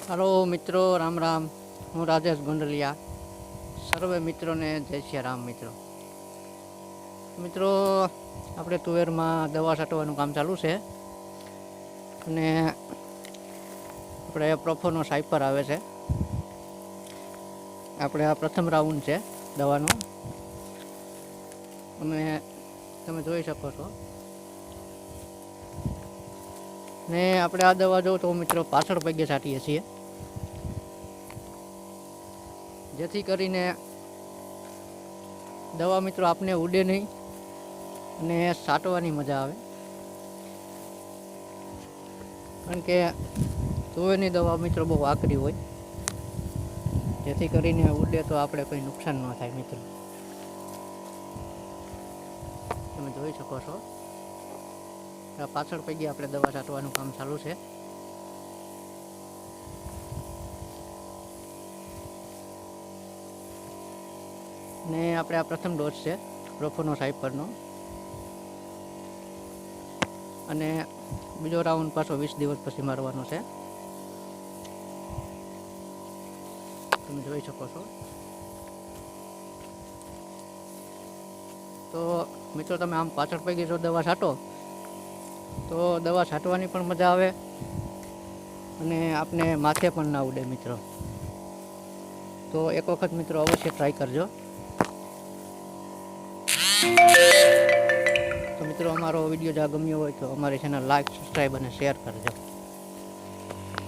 Hello मित्रों, राम राम। हूँ राजेश गोंडलिया। सर्वे मित्रों ने जय श्री राम। मित्रों આપણે તુવેરમાં દવા છાંટવાનું કામ ચાલુ છે અને આપણે પ્રોફોનો સાઇપર આવે છે. આપણે આ પ્રથમ રાઉન્ડ છે દવાનો અને તમે જોઈ શકો છો. ને આપણે આ દવા જો તો મિત્રો પાછળ પગે છાંટીએ છીએ, જેથી કરીને દવા મિત્રો આપને ઉડે નહીં અને છાંટવાની મજા આવે. કારણ કે તુવેરની દવા મિત્રો બહુ આકરી હોય, જેથી કરીને ઉડે તો આપણે કંઈ નુકસાન ન થાય. મિત્રો તમે જોઈ શકો છો પાછળ પૈકી આપણે દવા છાંટવાનું કામ ચાલુ છે. ને આપણે આ પ્રથમ ડોઝ છે પ્રોફોનો સાઇપરનો, અને બીજો રાઉન્ડ પાછો 20 દિવસ પછી મારવાનો છે. તમે જોઈ શકો છો. તો મિત્રો તમે આમ પાછળ પૈકી જો દવા છાંટો તો દવા છાંટવાની પણ મજા આવે અને આપને માથે પણ ના ઉડે મિત્રો. તો એક વખત મિત્રો અવશ્ય ટ્રાય કરજો. તો મિત્રો અમારો વિડીયો જો ગમ્યો હોય તો અમારી ચેનલ લાઈક, સબસ્ક્રાઈબ અને શેર કરજો.